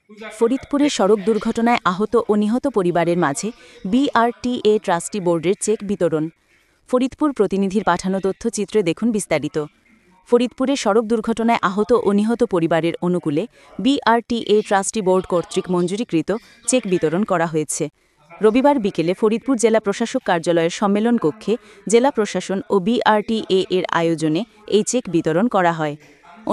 ফরিদপুরে সড়ক দুর্ঘটনায় আহত ও নিহত পরিবারের মাঝে বিআরটিএ ট্রাস্টি বোর্ডের চেক বিতরণ। ফরিদপুর প্রতিনিধির পাঠানো তথ্যচিত্রে দেখুন বিস্তারিত। ফরিদপুরে সড়ক দুর্ঘটনায় আহত ও নিহত পরিবারের অনুকূলে বিআরটিএ ট্রাস্টি বোর্ড কর্তৃক মঞ্জুরিকৃত চেক বিতরণ করা হয়েছে। রবিবার বিকেলে ফরিদপুর জেলা প্রশাসক কার্যালয়ের সম্মেলন কক্ষে জেলা প্রশাসন ও বিআরটিএ এর আয়োজনে এই চেক বিতরণ করা হয়।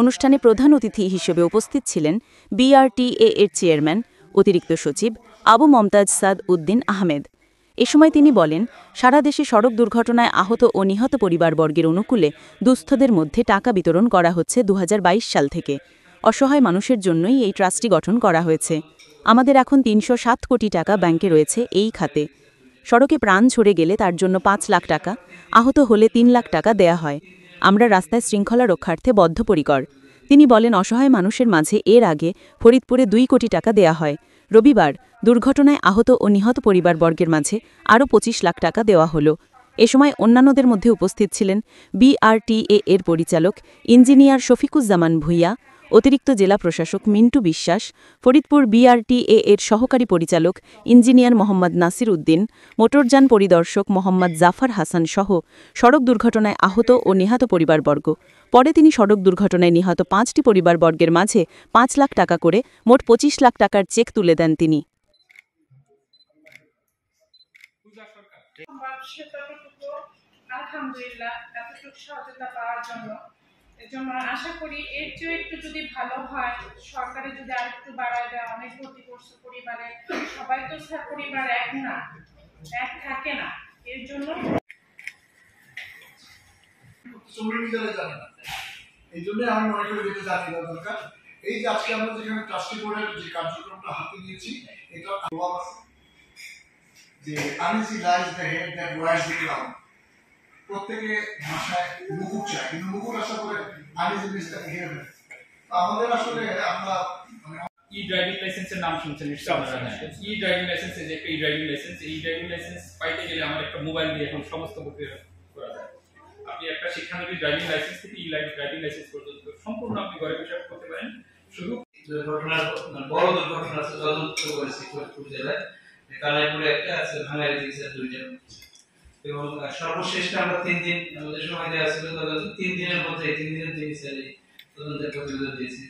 অনুষ্ঠানে প্রধান অতিথি হিসেবে উপস্থিত ছিলেন বিআরটিএ এর চেয়ারম্যান অতিরিক্ত সচিব আবু মমতাজ সাদ উদ্দিন আহমেদ। এ সময় তিনি বলেন, সারা দেশে সড়ক দুর্ঘটনায় আহত ও নিহত পরিবারবর্গের অনুকূলে দুস্থদের মধ্যে টাকা বিতরণ করা হচ্ছে ২০২২ সাল থেকে। অসহায় মানুষের জন্যই এই ট্রাস্টটি গঠন করা হয়েছে। আমাদের এখন ৩০৭ কোটি টাকা ব্যাংকে রয়েছে এই খাতে। সড়কে প্রাণ ঝরে গেলে তার জন্য ৫ লাখ টাকা, আহত হলে ৩ লাখ টাকা দেয়া হয়। আমরা রাস্তায় শৃঙ্খলা রক্ষার্থে বদ্ধপরিকর। তিনি বলেন, অসহায় মানুষের মাঝে এর আগে ফরিদপুরে ২ কোটি টাকা দেয়া হয়। রবিবার দুর্ঘটনায় আহত ও নিহত পরিবারবর্গের মাঝে আরও ২৫ লাখ টাকা দেওয়া হলো। এ সময় অন্যান্যদের মধ্যে উপস্থিত ছিলেন বিআরটিএ এর পরিচালক ইঞ্জিনিয়ার শফিকুজ্জামান ভূঁইয়া, অতিরিক্ত জেলা প্রশাসক মিন্টু বিশ্বাস, ফরিদপুর বিআরটিএ এর সহকারী পরিচালক ইঞ্জিনিয়ার মোহাম্মদ নাসির উদ্দিন, মোটরযান পরিদর্শক মোহাম্মদ জাফর হাসান সহ সড়ক দুর্ঘটনায় আহত ও নিহত পরিবারবর্গ। পরে তিনি সড়ক দুর্ঘটনায় নিহত ৫টি পরিবারবর্গের মাঝে ৫ লাখ টাকা করে মোট ২৫ লাখ টাকার চেক তুলে দেন তিনি। আলহামদুলিল্লাহ এতটুকু সহযোগিতা পাওয়ার জন্য এজন্য আশা করি এর চেয়ে একটু যদি ভালো হয়, সরকারে যদি আর একটু বাড়ায় দেয়। অনেক ক্ষতিগ্রস্ত পরিবারে সবাই তো স্যার পরিবার এক না, এক থাকে না, এর জন্য এই জন্য আমি মনে করি যেটা জানিয়ে দরকার, এই যে আজকে আমরা যেখানে ট্রাস্টি বোর্ডের যে কার্যক্রমটা হাতে নিয়েছি, এটা যে uneasy lies the head that wears the crown. প্রত্যেকে ভাষায় মুকুট চায়, কিন্তু মুকুট আশা করে আনইজি জিনিসটাকে ঘিরে ফেলে। আমাদের আসলে আমরা ই ড্রাইভিং লাইসেন্সের নাম শুনছেন নিশ্চয়ই। ই ড্রাইভিং লাইসেন্স যে একটা ই ড্রাইভিং লাইসেন্স, এই ড্রাইভিং লাইসেন্স পাইতে গেলে আমার একটা মোবাইল দিয়ে এখন সমস্ত প্রক্রিয়া করা যায়। আপনি একটা শিক্ষানবিশ ড্রাইভিং লাইসেন্স থেকে ই ড্রাইভিং লাইসেন্স পর্যন্ত সম্পূর্ণ আপনি ঘরে বসে করতে পারেন। শুধু দুর্ঘটনার বড় দুর্ঘটনা আছে তদন্ত করেছি ফরিদপুর জেলায়, কালাইপুরে একটা আছে, ভাঙারি দিয়েছে 2টা, এবং সর্বশেষ আমরা 3 দিন আমাদের সময় দেওয়া ছিল, 3 দিনের মধ্যে 3 দিনের তদন্তের প্রতিবেদন দিয়েছি।